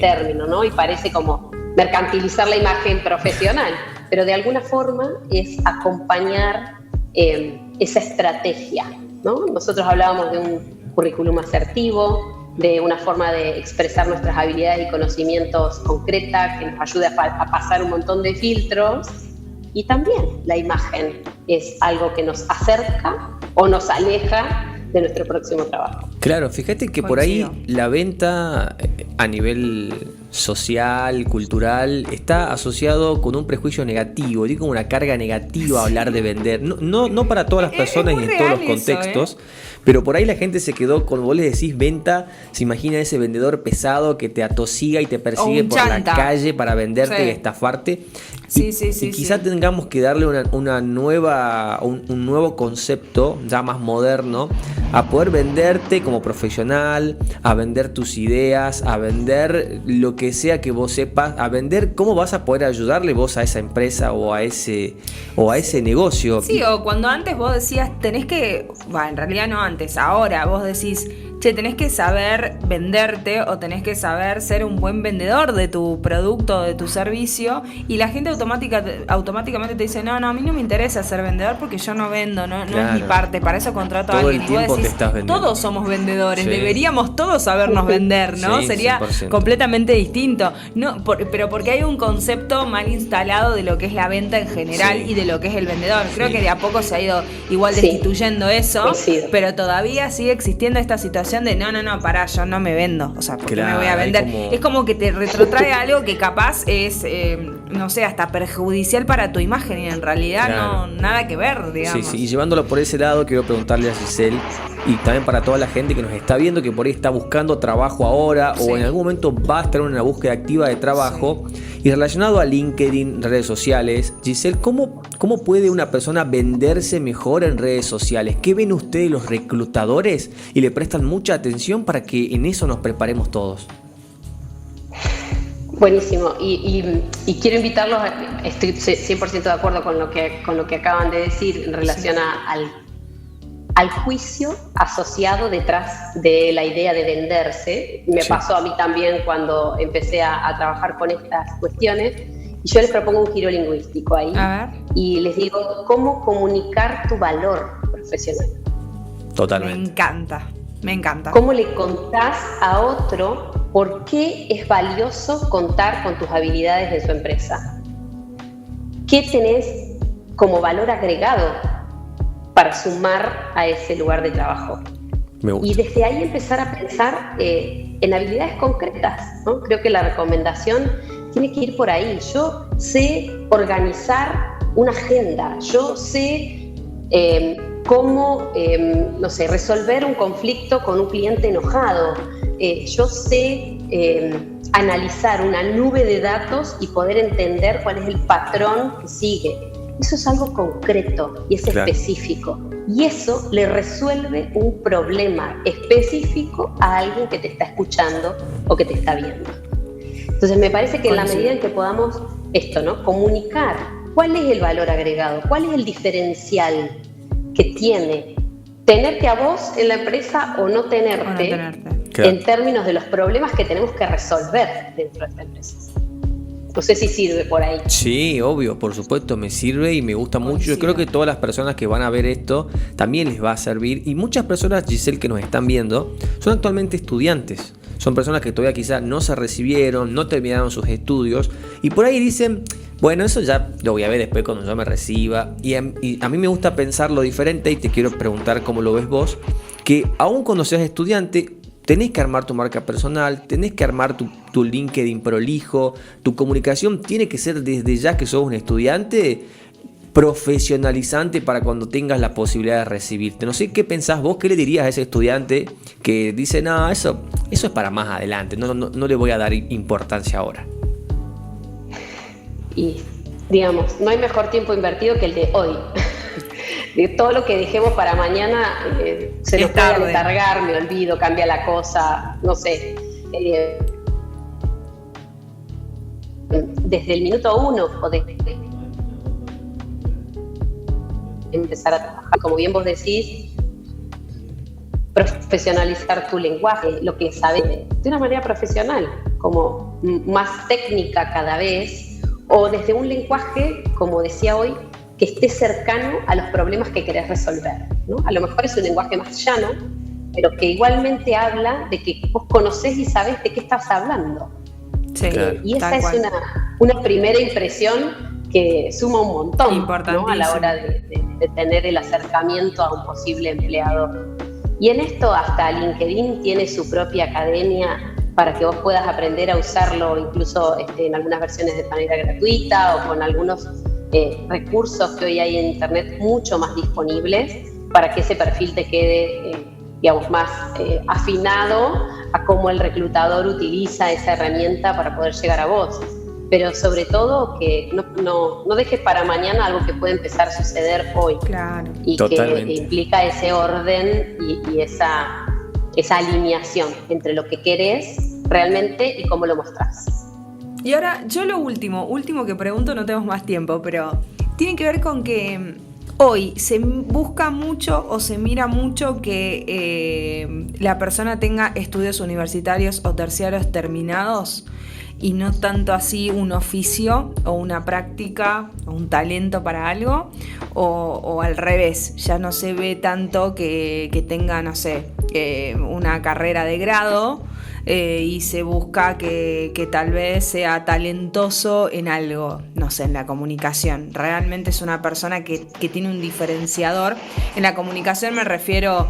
término, ¿no? Y parece como mercantilizar la imagen profesional, pero de alguna forma es acompañar esa estrategia, ¿no? Nosotros hablábamos de un currículum asertivo, de una forma de expresar nuestras habilidades y conocimientos concretas que nos ayude a pasar un montón de filtros, y también la imagen es algo que nos acerca o nos aleja de nuestro próximo trabajo. Claro, fíjate que por ahí la venta a nivel social, cultural, está asociado con un prejuicio negativo, digo, una carga negativa hablar de vender. No para todas las personas y en todos los contextos, pero por ahí la gente se quedó, cuando vos le decís venta, se imagina ese vendedor pesado que te atosiga y te persigue por la calle para venderte y estafarte. Y quizás tengamos que darle un nuevo concepto, ya más moderno, a poder venderte como profesional, a vender tus ideas, a vender lo que sea que vos sepas, a vender cómo vas a poder ayudarle vos a esa empresa o a ese negocio. Sí, o cuando antes vos decías, tenés que, bueno, en realidad no antes, ahora vos decís, che, tenés que saber venderte o tenés que saber ser un buen vendedor de tu producto, de tu servicio, y la gente automáticamente te dice, no, a mí no me interesa ser vendedor porque yo no vendo, no es mi parte, para eso contrato a Todo alguien. el tiempo y vos decís, te estás vendiendo. todos somos vendedores, Sí. deberíamos todos sabernos vender, ¿no? Sí, Sería 100%. completamente distinto. No, pero porque hay un concepto mal instalado de lo que es la venta en general Sí. y de lo que es el vendedor. Creo Sí. que de a poco se ha ido igual Sí. destituyendo eso, Coincido. pero todavía sigue existiendo esta situación de no, pará, yo no me vendo. O sea, ¿por qué me Claro, voy a hay vender? como- Es como que te retrotrae algo que capaz es, no sé, hasta perjudicial para tu imagen y en realidad Claro. no nada que ver, digamos. Sí, y llevándolo por ese lado, quiero preguntarle a Giselle, y también para toda la gente que nos está viendo, que por ahí está buscando trabajo ahora Sí. o en algún momento va a estar en una búsqueda activa de trabajo, y relacionado a LinkedIn, redes sociales, Giselle, ¿cómo puede una persona venderse mejor en redes sociales? ¿Qué ven ustedes los reclutadores y le prestan mucha atención para que en eso nos preparemos todos? Buenísimo, y quiero invitarlos, estoy 100% de acuerdo con lo que acaban de decir en relación al juicio asociado detrás de la idea de venderse. Me Sí. pasó a mí también cuando empecé a trabajar con estas cuestiones, y yo les propongo un giro lingüístico ahí, A ver. y les digo, ¿cómo comunicar tu valor profesional? Totalmente. Me encanta. ¿Cómo le contás a otro por qué es valioso contar con tus habilidades en su empresa? ¿Qué tenés como valor agregado para sumar a ese lugar de trabajo? Me gusta. Y desde ahí empezar a pensar en habilidades concretas, ¿no? Creo que la recomendación tiene que ir por ahí. Yo sé organizar una agenda, yo sé cómo, no sé, resolver un conflicto con un cliente enojado, yo sé analizar una nube de datos y poder entender cuál es el patrón que sigue. Eso es algo concreto y es Claro. específico. Y eso le resuelve un problema específico a alguien que te está escuchando o que te está viendo. Entonces me parece que en la medida en que podamos comunicar cuál es el valor agregado, cuál es el diferencial que tiene tenerte a vos en la empresa o no tenerte, Claro. en términos de los problemas que tenemos que resolver dentro de esta empresa. No sé si sirve por ahí. Sí, obvio, por supuesto, me sirve y me gusta mucho. Yo creo que todas las personas que van a ver esto también les va a servir. Y muchas personas, Giselle, que nos están viendo, son actualmente estudiantes. Son personas que todavía quizás no se recibieron, no terminaron sus estudios. Y por ahí dicen, bueno, eso ya lo voy a ver después cuando yo me reciba. Y a mí me gusta pensarlo diferente y te quiero preguntar cómo lo ves vos. Que aún cuando seas estudiante, tenés que armar tu marca personal, tenés que armar tu LinkedIn prolijo, tu comunicación tiene que ser desde ya que sos un estudiante profesionalizante para cuando tengas la posibilidad de recibirte. No sé qué pensás vos, qué le dirías a ese estudiante que dice, no, eso es para más adelante, no le voy a dar importancia ahora. Y digamos, no hay mejor tiempo invertido que el de hoy. De todo lo que dejemos para mañana se nos puede letargar, me olvido, cambia la cosa, no sé. Desde el minuto 1 podés empezar a trabajar, como bien vos decís, profesionalizar tu lenguaje, lo que sabes, de una manera profesional, como más técnica cada vez, o desde un lenguaje, como decía hoy, que esté cercano a los problemas que querés resolver, ¿no? A lo mejor es un lenguaje más llano, pero que igualmente habla de que vos conocés y sabés de qué estás hablando. Sí, claro. Y esa es una primera impresión que suma un montón, ¿no? A la hora de tener el acercamiento a un posible empleador. Y en esto hasta LinkedIn tiene su propia academia para que vos puedas aprender a usarlo incluso en algunas versiones de manera gratuita o con algunos recursos que hoy hay en internet mucho más disponibles para que ese perfil te quede digamos, más afinado a cómo el reclutador utiliza esa herramienta para poder llegar a vos. Pero sobre todo que no dejes para mañana algo que puede empezar a suceder hoy. Claro. Y que implica ese orden y esa alineación entre lo que querés realmente y cómo lo mostrás. Y ahora, yo lo último que pregunto, no tenemos más tiempo, pero tiene que ver con que hoy se busca mucho o se mira mucho que la persona tenga estudios universitarios o terciarios terminados y no tanto así un oficio o una práctica o un talento para algo, o al revés, ya no se ve tanto que tenga, no sé, una carrera de grado y se busca que tal vez sea talentoso en algo, no sé, en la comunicación. Realmente es una persona que tiene un diferenciador. En la comunicación me refiero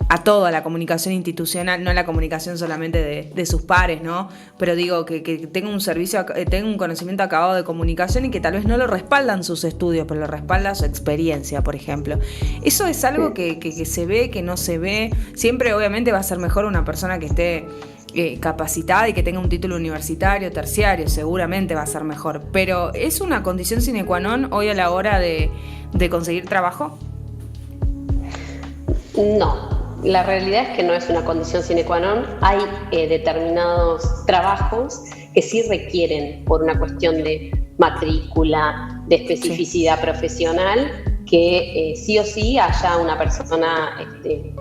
a toda la comunicación institucional, no la comunicación solamente de sus pares, ¿no? Pero digo que tenga un conocimiento acabado de comunicación y que tal vez no lo respaldan sus estudios, pero lo respalda su experiencia, por ejemplo. Eso es algo que se ve, que no se ve. Siempre, obviamente, va a ser mejor una persona que esté capacitada y que tenga un título universitario, terciario, seguramente va a ser mejor. Pero ¿es una condición sine qua non hoy a la hora de conseguir trabajo? No. La realidad es que no es una condición sine qua non. Hay determinados trabajos que sí requieren, por una cuestión de matrícula, de especificidad profesional, que sí o sí haya una persona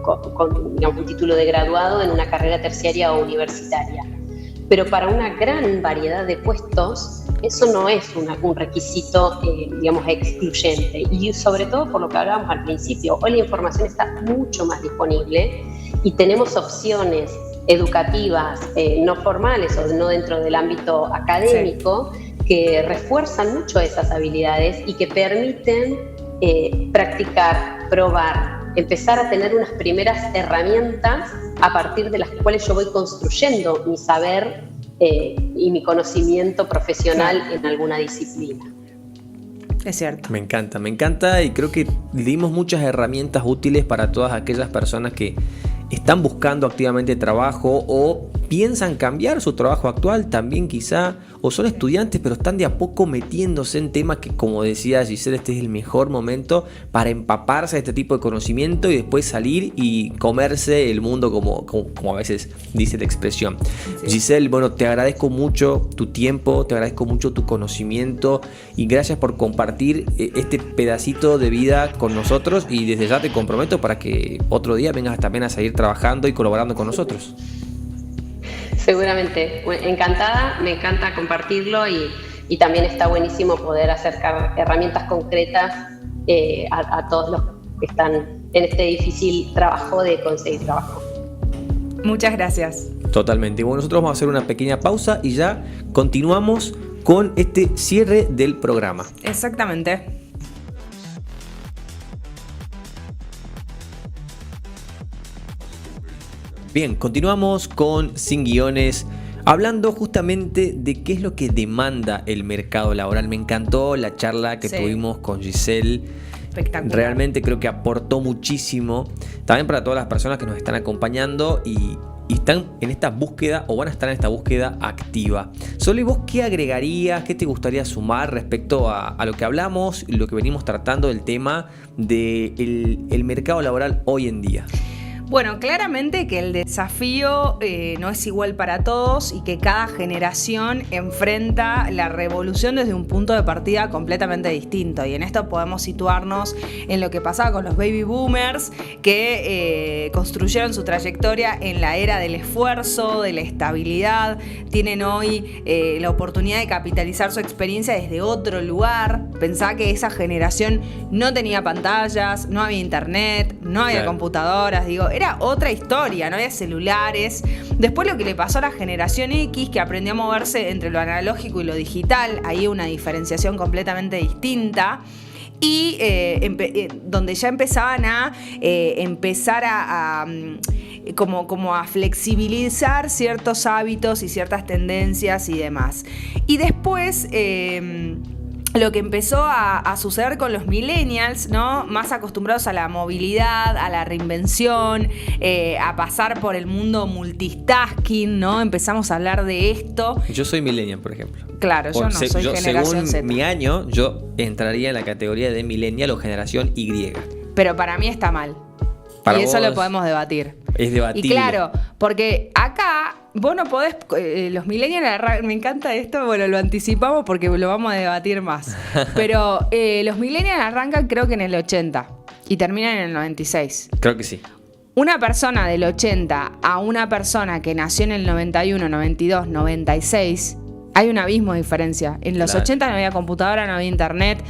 con digamos, un título de graduado en una carrera terciaria o universitaria. Pero para una gran variedad de puestos, eso no es un requisito, digamos, excluyente. Y sobre todo por lo que hablábamos al principio, hoy la información está mucho más disponible y tenemos opciones educativas no formales o no dentro del ámbito académico, que refuerzan mucho esas habilidades y que permiten practicar, probar, empezar a tener unas primeras herramientas a partir de las cuales yo voy construyendo mi saber y mi conocimiento profesional en alguna disciplina. Es cierto. Me encanta y creo que dimos muchas herramientas útiles para todas aquellas personas que están buscando activamente trabajo o piensan cambiar su trabajo actual también quizá, o son estudiantes pero están de a poco metiéndose en temas que, como decía Giselle, este es el mejor momento para empaparse de este tipo de conocimiento y después salir y comerse el mundo como a veces dice la expresión. Sí. Giselle, bueno, te agradezco mucho tu tiempo, te agradezco mucho tu conocimiento y gracias por compartir este pedacito de vida con nosotros, y desde ya te comprometo para que otro día vengas también a seguir trabajando y colaborando con nosotros. Seguramente, encantada, me encanta compartirlo y también está buenísimo poder acercar herramientas concretas a todos los que están en este difícil trabajo de conseguir trabajo. Muchas gracias. Totalmente. Bueno, nosotros vamos a hacer una pequeña pausa y ya continuamos con este cierre del programa. Exactamente. Bien, continuamos con Sin Guiones, hablando justamente de qué es lo que demanda el mercado laboral. Me encantó la charla que tuvimos con Giselle. Espectacular. Realmente creo que aportó muchísimo, también para todas las personas que nos están acompañando y están en esta búsqueda o van a estar en esta búsqueda activa. Sole, ¿vos qué agregarías, qué te gustaría sumar respecto a lo que hablamos y lo que venimos tratando del tema del mercado laboral hoy en día? Bueno, claramente que el desafío no es igual para todos y que cada generación enfrenta la revolución desde un punto de partida completamente distinto. Y en esto podemos situarnos en lo que pasaba con los baby boomers, que construyeron su trayectoria en la era del esfuerzo, de la estabilidad. Tienen hoy la oportunidad de capitalizar su experiencia desde otro lugar. Pensá que esa generación no tenía pantallas, no había internet, no había computadoras, era otra historia, no había celulares. Después lo que le pasó a la generación X, que aprendió a moverse entre lo analógico y lo digital, ahí una diferenciación completamente distinta. Y donde ya empezaban a como a flexibilizar ciertos hábitos y ciertas tendencias y demás. Y después lo que empezó a suceder con los millennials, ¿no? Más acostumbrados a la movilidad, a la reinvención, a pasar por el mundo multitasking, ¿no? Empezamos a hablar de esto. Yo soy millennial, por ejemplo. Claro, yo no soy generación según Z. Mi año, yo entraría en la categoría de millennial o generación Y. Pero para mí está mal. Para y eso vos lo podemos debatir. Es debatible. Y claro, porque acá vos no podés, los millennials, me encanta esto, bueno, lo anticipamos porque lo vamos a debatir más, pero los millennials arrancan creo que en el 80 y terminan en el 96. Creo que sí. Una persona del 80 a una persona que nació en el 91, 92, 96, hay un abismo de diferencia. En los 80 no había computadora, no había internet,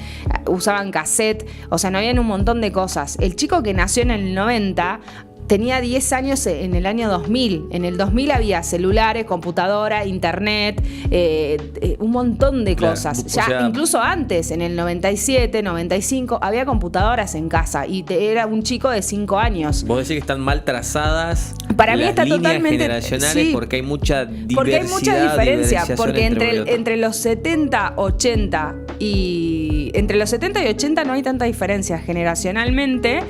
usaban cassette, o sea, no habían un montón de cosas. El chico que nació en el 90 tenía 10 años en el año 2000. En el 2000 había celulares, computadora, internet, un montón de cosas. Ya, o sea, incluso antes, en el 97, 95, había computadoras en casa y era un chico de 5 años. Vos decís que están mal trazadas. Para mí está líneas totalmente generacionales, sí, porque hay mucha diversidad. Porque hay mucha diferencia. Porque entre los 70, 80 y 80 no hay tanta diferencia generacionalmente.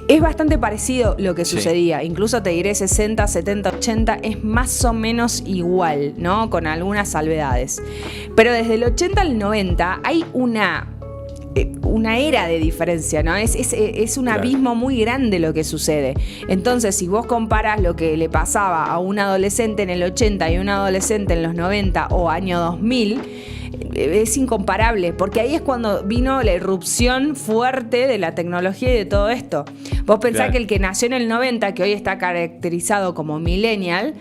Es bastante parecido lo que sucedía. Incluso te diré 60, 70, 80 es más o menos igual, ¿no? Con algunas salvedades. Pero desde el 80 al 90 hay una era de diferencia, ¿no? Es un abismo muy grande lo que sucede. Entonces, si vos comparas lo que le pasaba a un adolescente en el 80 y un adolescente en los 90 o año 2000, es incomparable, porque ahí es cuando vino la irrupción fuerte de la tecnología y de todo esto. Vos pensás que el que nació en el 90, que hoy está caracterizado como millennial,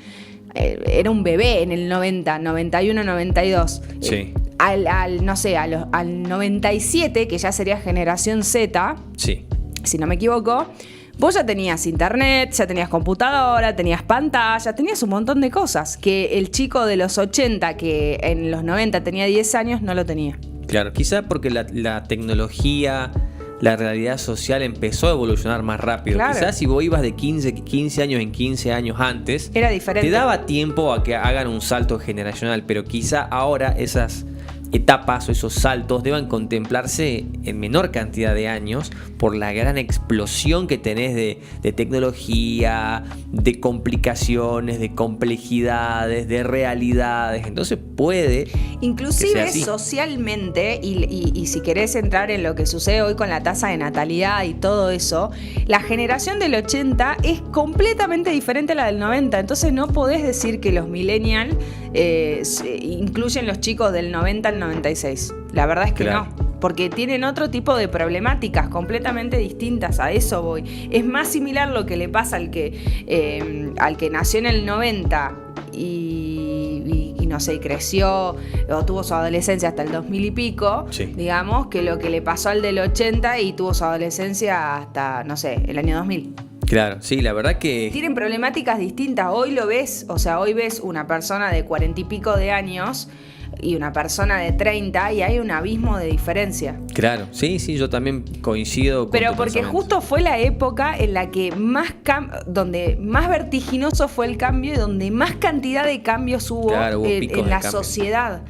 era un bebé en el 90, 91, 92. Sí. Al 97, que ya sería generación Z, sí, si no me equivoco, vos ya tenías internet, ya tenías computadora, tenías pantalla, tenías un montón de cosas que el chico de los 80, que en los 90 tenía 10 años, no lo tenía. Claro, quizá porque la tecnología, la realidad social empezó a evolucionar más rápido. Claro. Quizás si vos ibas de 15 años en 15 años antes, era diferente. Te daba tiempo a que hagan un salto generacional, pero quizá ahora esas etapas o esos saltos deban contemplarse en menor cantidad de años por la gran explosión que tenés de tecnología, de complicaciones, de complejidades, de realidades. Entonces puede, inclusive socialmente, y si querés entrar en lo que sucede hoy con la tasa de natalidad y todo eso, la generación del 80 es completamente diferente a la del 90. Entonces no podés decir que los millennials incluyen los chicos del 90 al 96. La verdad es que no, porque tienen otro tipo de problemáticas completamente distintas. A eso voy. Es más similar lo que le pasa al que nació en el 90 y no sé, creció o tuvo su adolescencia hasta el 2000 y pico, digamos, que lo que le pasó al del 80 y tuvo su adolescencia hasta, no sé, el año 2000. Claro, sí, la verdad que tienen problemáticas distintas. Hoy lo ves, o sea, hoy ves una persona de 40 y pico de años y una persona de 30 y hay un abismo de diferencia. Claro, sí, yo también coincido con pero porque justo fue la época en la que donde más vertiginoso fue el cambio y donde más cantidad de cambios hubo en la sociedad.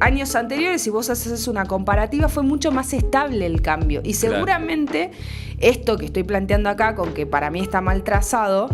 Años anteriores, si vos haces una comparativa, fue mucho más estable el cambio. Y seguramente esto que estoy planteando acá, con que para mí está mal trazado,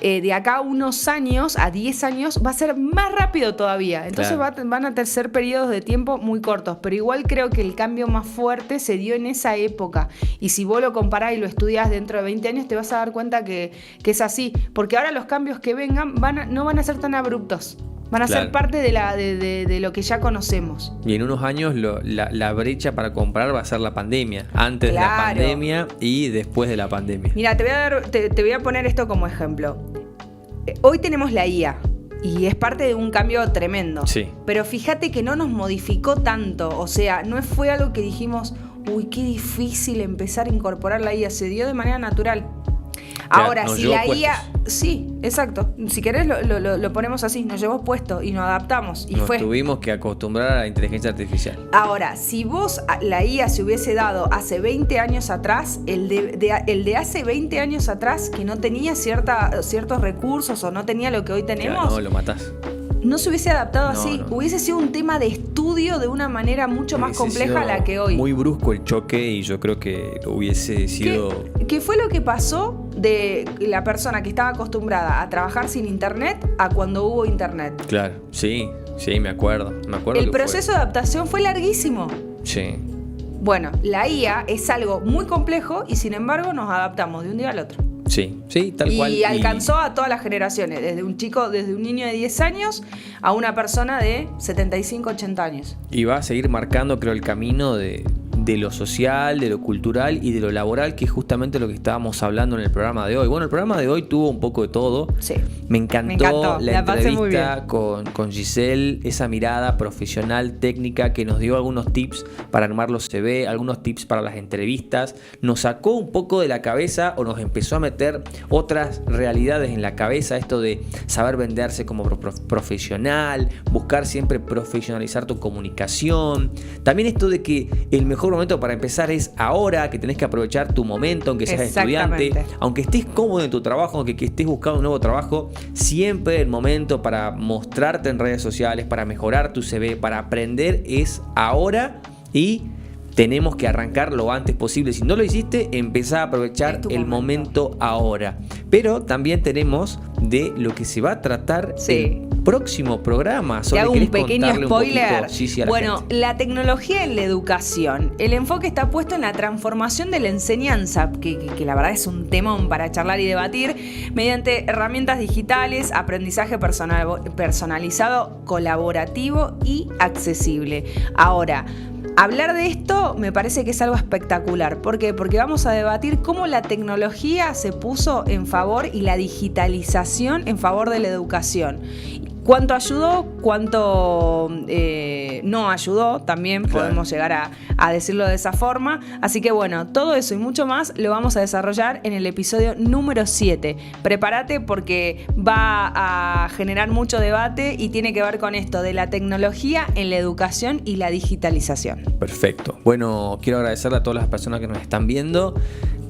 de acá a unos años, a 10 años, va a ser más rápido todavía. Entonces van a ser periodos de tiempo muy cortos. Pero igual creo que el cambio más fuerte se dio en esa época. Y si vos lo comparás y lo estudiás dentro de 20 años, te vas a dar cuenta que es así. Porque ahora los cambios que vengan no van a ser tan abruptos. Van a ser parte de lo que ya conocemos. Y en unos años la brecha para comprar va a ser la pandemia. Antes de la pandemia y después de la pandemia. Mira, te voy a poner esto como ejemplo. Hoy tenemos la IA y es parte de un cambio tremendo. Sí. Pero fíjate que no nos modificó tanto. O sea, no fue algo que dijimos, uy, qué difícil empezar a incorporar la IA. Se dio de manera natural. Ahora, si la IA... Sí, exacto. Si querés lo ponemos así. Nos llevó puesto y nos adaptamos. Y tuvimos que acostumbrar a la inteligencia artificial. Ahora, si la IA se hubiese dado hace 20 años atrás, el de hace 20 años atrás, que no tenía ciertos recursos o no tenía lo que hoy tenemos... No, lo matás. No se hubiese adaptado así. Hubiese sido un tema de estudio de una manera mucho más compleja a la que hoy. Muy brusco el choque y yo creo que hubiese sido... ¿Qué fue lo que pasó de la persona que estaba acostumbrada a trabajar sin internet a cuando hubo internet? Claro, sí, me acuerdo. El proceso de adaptación fue larguísimo. Sí. Bueno, la IA es algo muy complejo y sin embargo nos adaptamos de un día al otro. Sí, sí, tal cual. Y alcanzó a todas las generaciones, desde un niño de 10 años a una persona de 75, 80 años. Y va a seguir marcando, creo, el camino de lo social, de lo cultural y de lo laboral, que es justamente lo que estábamos hablando en el programa de hoy. Bueno, el programa de hoy tuvo un poco de todo. Sí. Me encantó la pasé muy bien. entrevista con Giselle, esa mirada profesional, técnica, que nos dio algunos tips para armar los CV, algunos tips para las entrevistas. Nos sacó un poco de la cabeza o nos empezó a meter otras realidades en la cabeza, esto de saber venderse como profesional, buscar siempre profesionalizar tu comunicación. También esto de que el mejor momento para empezar es ahora, que tenés que aprovechar tu momento, aunque seas estudiante, aunque estés cómodo en tu trabajo, aunque estés buscando un nuevo trabajo, siempre el momento para mostrarte en redes sociales, para mejorar tu CV, para aprender es ahora, y tenemos que arrancar lo antes posible. Si no lo hiciste, empezá a aprovechar el momento ahora. Pero también tenemos de lo que se va a tratar el próximo programa. Te hago un pequeño spoiler. Bueno, la tecnología en la educación. El enfoque está puesto en la transformación de la enseñanza, que la verdad es un temón para charlar y debatir, mediante herramientas digitales, aprendizaje personalizado, colaborativo y accesible. Ahora, hablar de esto me parece que es algo espectacular. ¿Por qué? Porque vamos a debatir cómo la tecnología se puso en favor y la digitalización en favor de la educación. ¿Cuánto ayudó? ¿Cuánto no ayudó? También podemos llegar a decirlo de esa forma. Así que bueno, todo eso y mucho más lo vamos a desarrollar en el episodio número 7. Prepárate porque va a generar mucho debate y tiene que ver con esto de la tecnología en la educación y la digitalización. Perfecto. Bueno, quiero agradecerle a todas las personas que nos están viendo.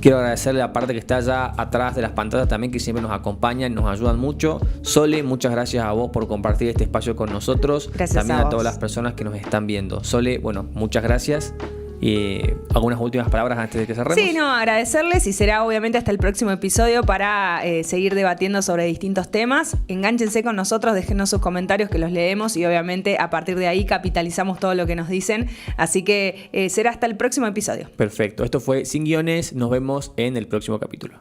Quiero agradecerle a la parte que está allá atrás de las pantallas también, que siempre nos acompañan y nos ayudan mucho. Sole, muchas gracias a vos por compartir este espacio con nosotros. Gracias también a vos. Todas las personas que nos están viendo. Sole, bueno, muchas gracias. ¿Algunas últimas palabras antes de que cerremos? Sí, agradecerles, y será obviamente hasta el próximo episodio para seguir debatiendo sobre distintos temas. Engánjense con nosotros, déjenos sus comentarios que los leemos y obviamente a partir de ahí capitalizamos todo lo que nos dicen. Así que será hasta el próximo episodio. Perfecto, esto fue Sin Guiones, nos vemos en el próximo capítulo.